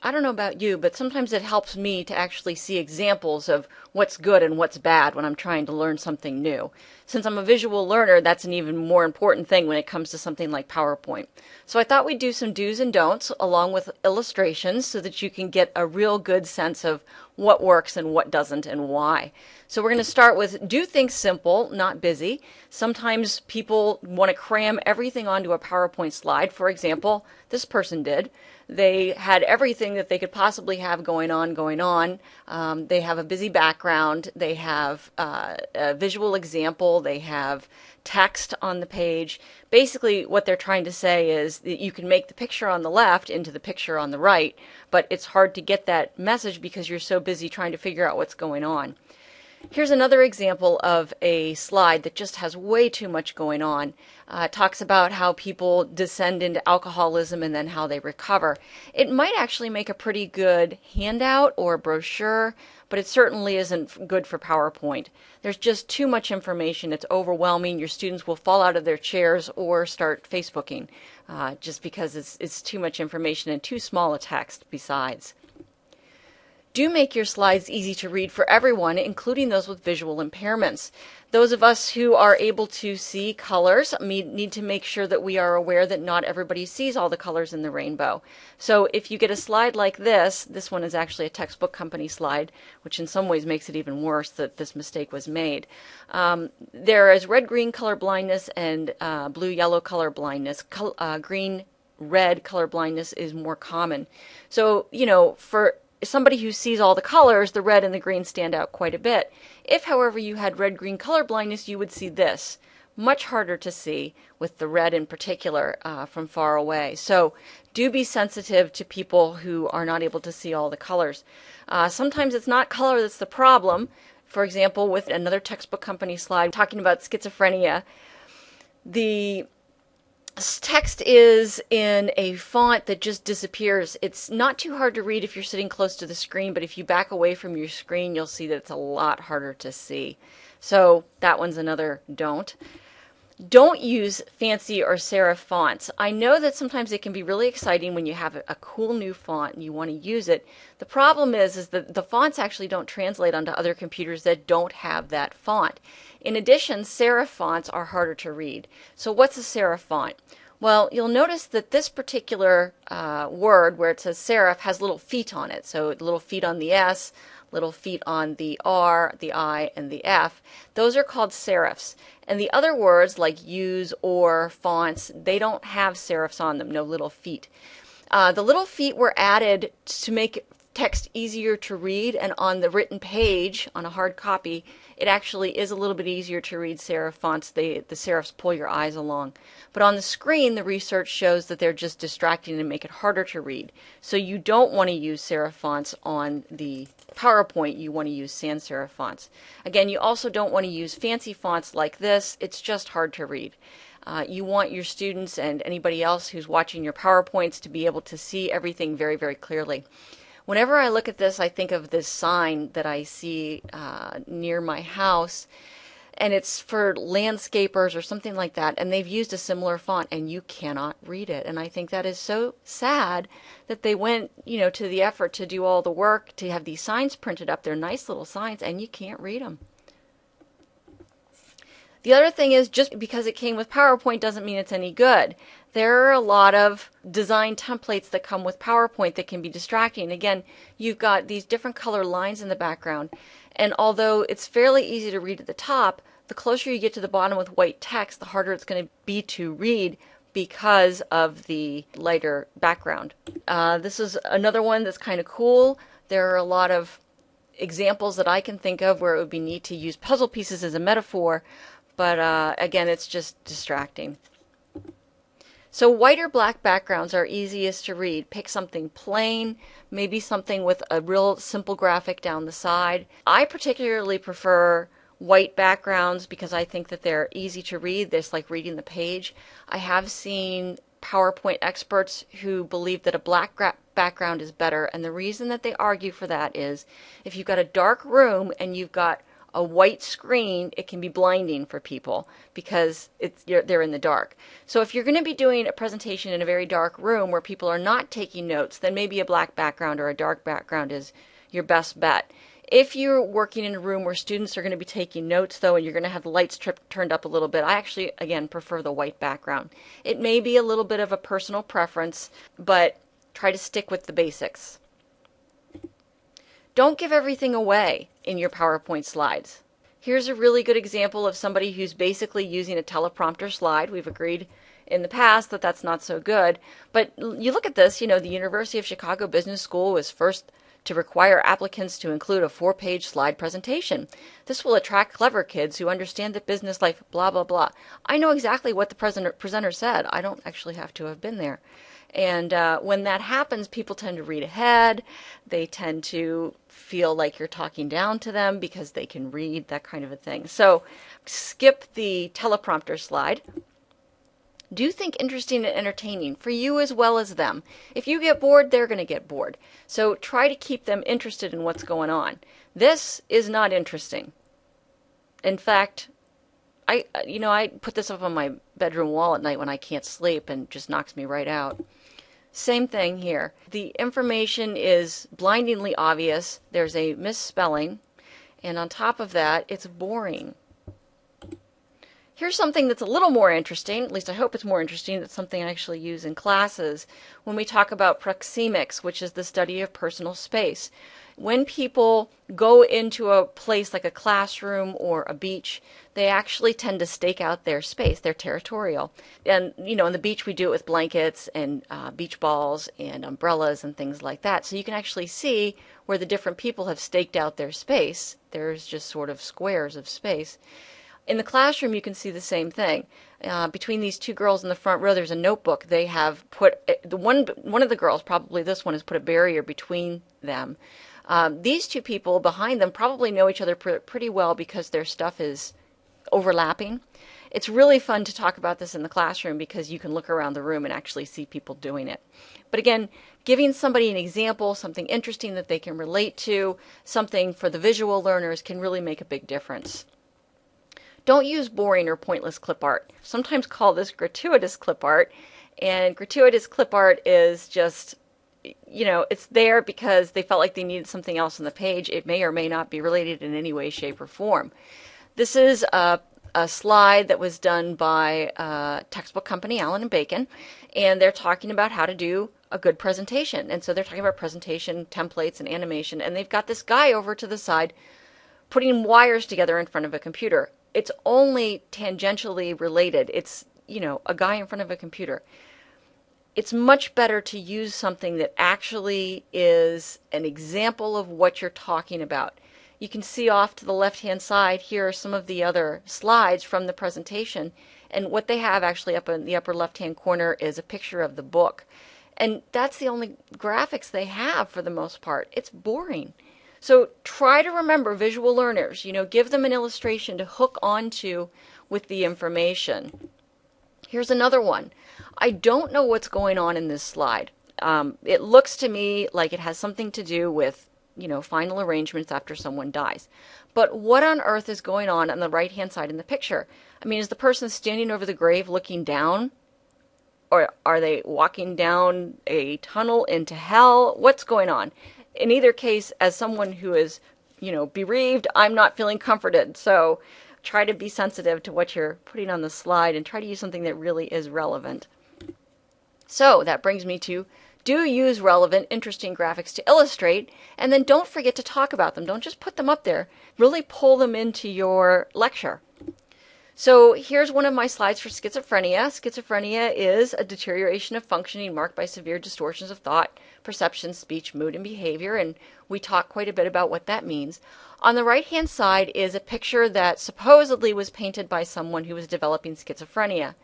I don't know about you, but sometimes it helps me to actually see examples of what's good and what's bad when I'm trying to learn something new. Since I'm a visual learner, that's an even more important thing when it comes to something like PowerPoint. So I thought we'd do some do's and don'ts along with illustrations so that you can get a real good sense of what works and what doesn't and why. So we're going to start with do things simple, not busy. Sometimes people want to cram everything onto a PowerPoint slide. For example, this person did. They had everything that they could possibly have going on. They have a busy background. They have a visual example. They have text on the page. Basically, what they're trying to say is that you can make the picture on the left into the picture on the right, but it's hard to get that message because you're so busy trying to figure out what's going on. Here's another example of a slide that just has way too much going on. It talks about how people descend into alcoholism and then how they recover. It might actually make a pretty good handout or brochure, but it certainly isn't good for PowerPoint. There's just too much information. It's overwhelming. Your students will fall out of their chairs or start Facebooking just because it's too much information and too small a text besides. Do make your slides easy to read for everyone, including those with visual impairments. Those of us who are able to see colors need to make sure that we are aware that not everybody sees all the colors in the rainbow. So if you get a slide like this one is actually a textbook company slide, which in some ways makes it even worse that this mistake was made. There is red-green color blindness and blue-yellow color blindness. Green-red color blindness is more common. So, for somebody who sees all the colors, the red and the green stand out quite a bit. If, however, you had red-green color blindness, you would see this. Much harder to see with the red in particular from far away. So do be sensitive to people who are not able to see all the colors. Sometimes it's not color that's the problem. For example, with another textbook company slide talking about schizophrenia, the text is in a font that just disappears. It's not too hard to read if you're sitting close to the screen, but if you back away from your screen, you'll see that it's a lot harder to see. So that one's another don't. Don't use fancy or serif fonts. I know that sometimes it can be really exciting when you have a cool new font and you want to use it. The problem is that the fonts actually don't translate onto other computers that don't have that font. In addition, serif fonts are harder to read. So what's a serif font? Well, you'll notice that this particular word where it says serif has little feet on it. So little feet on the S, little feet on the R, the I, and the F. Those are called serifs. And the other words like use, or, fonts, they don't have serifs on them, no little feet. The little feet were added to make text easier to read, and on the written page, on a hard copy, it actually is a little bit easier to read serif fonts. The serifs pull your eyes along. But on the screen, the research shows that they're just distracting and make it harder to read. So you don't want to use serif fonts on the PowerPoint. You want to use sans serif fonts. Again, you also don't want to use fancy fonts like this. It's just hard to read. You want your students and anybody else who's watching your PowerPoints to be able to see everything very, very clearly. Whenever I look at this, I think of this sign that I see near my house, and it's for landscapers or something like that, and they've used a similar font, and you cannot read it. And I think that is so sad that they went, to the effort to do all the work to have these signs printed up. They're nice little signs, and you can't read them. The other thing is, just because it came with PowerPoint doesn't mean it's any good. There are a lot of design templates that come with PowerPoint that can be distracting. Again, you've got these different color lines in the background, and although it's fairly easy to read at the top, the closer you get to the bottom with white text, the harder it's going to be to read because of the lighter background. This is another one that's kind of cool. There are a lot of examples that I can think of where it would be neat to use puzzle pieces as a metaphor, but again, it's just distracting. So white or black backgrounds are easiest to read. Pick something plain, maybe something with a real simple graphic down the side. I particularly prefer white backgrounds because I think that they're easy to read. It's like reading the page. I have seen PowerPoint experts who believe that a black background is better, and the reason that they argue for that is if you've got a dark room and you've got a white screen, it can be blinding for people because they're in the dark. So if you're going to be doing a presentation in a very dark room where people are not taking notes, then maybe a black background or a dark background is your best bet. If you're working in a room where students are going to be taking notes, though, and you're going to have the lights turned up a little bit, I actually, again, prefer the white background. It may be a little bit of a personal preference, but try to stick with the basics. Don't give everything away in your PowerPoint slides. Here's a really good example of somebody who's basically using a teleprompter slide. We've agreed in the past that that's not so good, but you look at this, the University of Chicago Business School was first to require applicants to include a 4-page slide presentation. This will attract clever kids who understand that business life, blah, blah, blah. I know exactly what the presenter said. I don't actually have to have been there. And when that happens, people tend to read ahead. They tend to feel like you're talking down to them because they can read, that kind of a thing. So skip the teleprompter slide. Do think interesting and entertaining for you as well as them. If you get bored, they're going to get bored. So try to keep them interested in what's going on. This is not interesting. In fact, I put this up on my bedroom wall at night when I can't sleep and it just knocks me right out. Same thing here. The information is blindingly obvious. There's a misspelling. And on top of that, it's boring. Here's something that's a little more interesting, at least I hope it's more interesting. It's something I actually use in classes when we talk about proxemics, which is the study of personal space. When people go into a place like a classroom or a beach, they actually tend to stake out their space, their territorial. And, on the beach we do it with blankets and beach balls and umbrellas and things like that. So you can actually see where the different people have staked out their space. There's just sort of squares of space. In the classroom, you can see the same thing. Between these two girls in the front row, there's a notebook. They have put, one of the girls, probably this one, has put a barrier between them. These two people behind them probably know each other pretty well because their stuff is overlapping. It's really fun to talk about this in the classroom because you can look around the room and actually see people doing it. But again, giving somebody an example, something interesting that they can relate to, something for the visual learners can really make a big difference. Don't use boring or pointless clip art. Sometimes call this gratuitous clip art. And gratuitous clip art is just, it's there because they felt like they needed something else on the page. It may or may not be related in any way, shape, or form. This is a slide that was done by a textbook company, Allen & Bacon, and they're talking about how to do a good presentation. And so they're talking about presentation templates and animation, and they've got this guy over to the side putting wires together in front of a computer. It's only tangentially related. It's, a guy in front of a computer. It's much better to use something that actually is an example of what you're talking about. You can see off to the left-hand side, here are some of the other slides from the presentation. And what they have actually up in the upper left-hand corner is a picture of the book. And that's the only graphics they have for the most part. It's boring. So try to remember visual learners, give them an illustration to hook onto with the information. Here's another one. I don't know what's going on in this slide. It looks to me like it has something to do with, final arrangements after someone dies. But what on earth is going on the right-hand side in the picture? I mean, is the person standing over the grave looking down? Or are they walking down a tunnel into hell? What's going on? In either case, as someone who is, bereaved, I'm not feeling comforted. So try to be sensitive to what you're putting on the slide and try to use something that really is relevant. So that brings me to, do use relevant, interesting graphics to illustrate, and then don't forget to talk about them. Don't just put them up there. Really pull them into your lecture. So here's one of my slides for schizophrenia. Schizophrenia is a deterioration of functioning marked by severe distortions of thought, perception, speech, mood, and behavior, and we talk quite a bit about what that means. On the right-hand side is a picture that supposedly was painted by someone who was developing schizophrenia.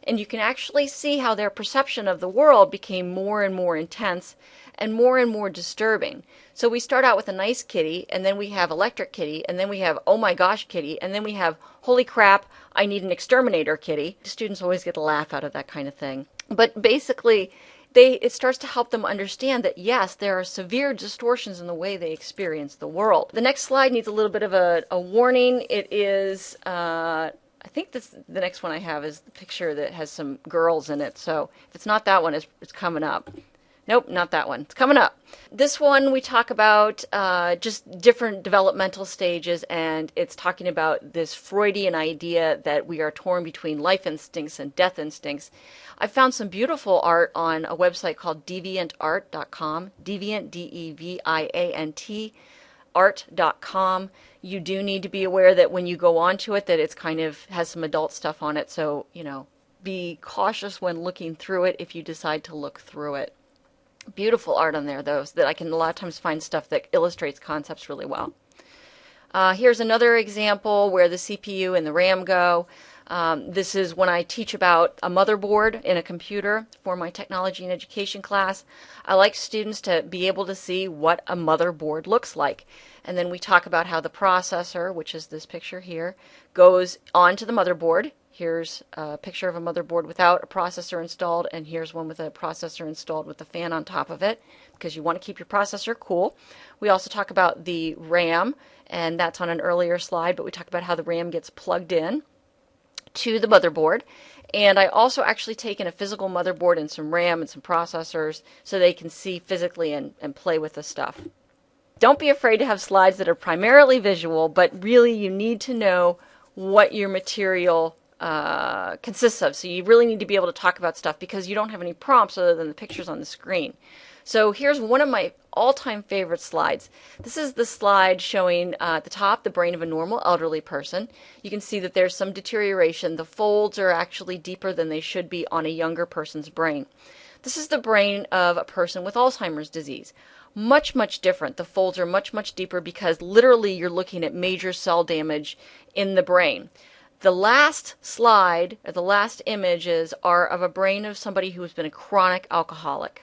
And you can actually see how their perception of the world became more and more intense and more disturbing. So we start out with a nice kitty, and then we have electric kitty, and then we have oh my gosh kitty, and then we have holy crap, I need an exterminator kitty. Students always get a laugh out of that kind of thing. But basically, it starts to help them understand that yes, there are severe distortions in the way they experience the world. The next slide needs a little bit of a warning. It is, I think the next one I have is the picture that has some girls in it. So if it's not that one, it's coming up. Nope, not that one. It's coming up. This one we talk about just different developmental stages, and it's talking about this Freudian idea that we are torn between life instincts and death instincts. I found some beautiful art on a website called deviantart.com, deviant, D-E-V-I-A-N-T, art.com. You do need to be aware that when you go onto it that it's kind of has some adult stuff on it, so, be cautious when looking through it if you decide to look through it. Beautiful art on there, though, so that I can a lot of times find stuff that illustrates concepts really well. Here's another example where the CPU and the RAM go. This is when I teach about a motherboard in a computer for my technology and education class. I like students to be able to see what a motherboard looks like. And then we talk about how the processor, which is this picture here, goes onto the motherboard. Here's a picture of a motherboard without a processor installed, and here's one with a processor installed with a fan on top of it, because you want to keep your processor cool. We also talk about the RAM, and that's on an earlier slide, but we talk about how the RAM gets plugged in to the motherboard. And I also actually take in a physical motherboard and some RAM and some processors so they can see physically and play with the stuff. Don't be afraid to have slides that are primarily visual, but really you need to know what your material consists of. So you really need to be able to talk about stuff because you don't have any prompts other than the pictures on the screen. So here's one of my all-time favorite slides. This is the slide showing at the top the brain of a normal elderly person. You can see that there's some deterioration. The folds are actually deeper than they should be on a younger person's brain. This is the brain of a person with Alzheimer's disease. Much, much different. The folds are much, much deeper because literally you're looking at major cell damage in the brain. The last slide, or the last images, are of a brain of somebody who has been a chronic alcoholic.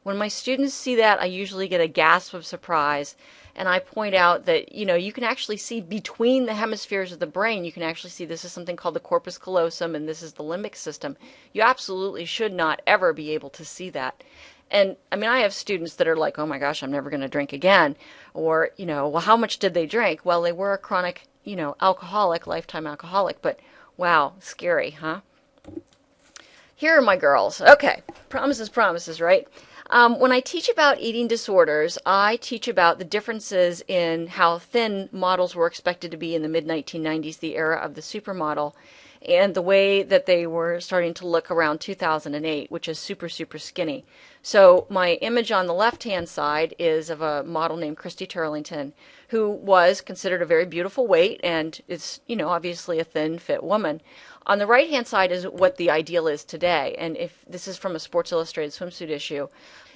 When my students see that, I usually get a gasp of surprise, and I point out that, you can actually see between the hemispheres of the brain, you can actually see this is something called the corpus callosum, and this is the limbic system. You absolutely should not ever be able to see that. And I have students that are like, oh my gosh, I'm never going to drink again. Or, well, how much did they drink? Well, they were a chronic, alcoholic, lifetime alcoholic, but wow, scary, huh? Here are my girls. Okay, promises, right? When I teach about eating disorders, I teach about the differences in how thin models were expected to be in the mid-1990s, the era of the supermodel, and the way that they were starting to look around 2008, which is super, super skinny. So my image on the left-hand side is of a model named Christy Turlington, who was considered a very beautiful weight and is, obviously a thin, fit woman. On the right-hand side is what the ideal is today, and if this is from a Sports Illustrated swimsuit issue.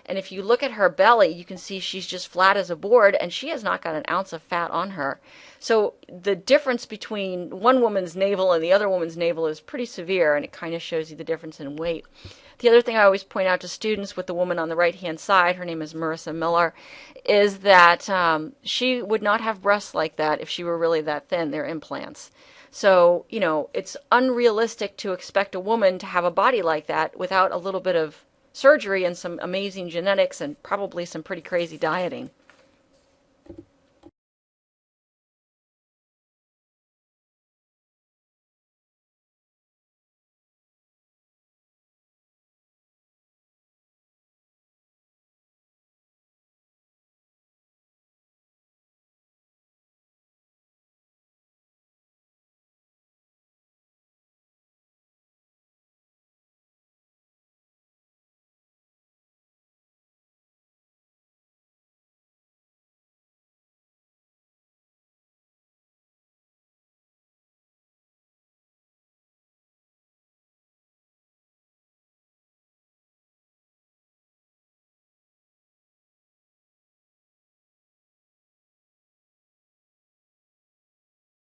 And if you look at her belly, you can see she's just flat as a board, and she has not got an ounce of fat on her. So the difference between one woman's navel and the other woman's navel is pretty severe, and it kind of shows you the difference in weight. The other thing I always point out to students with the woman on the right-hand side, her name is Marissa Miller, is that she would not have breasts like that if she were really that thin. They're implants. So, it's unrealistic to expect a woman to have a body like that without a little bit of surgery and some amazing genetics and probably some pretty crazy dieting.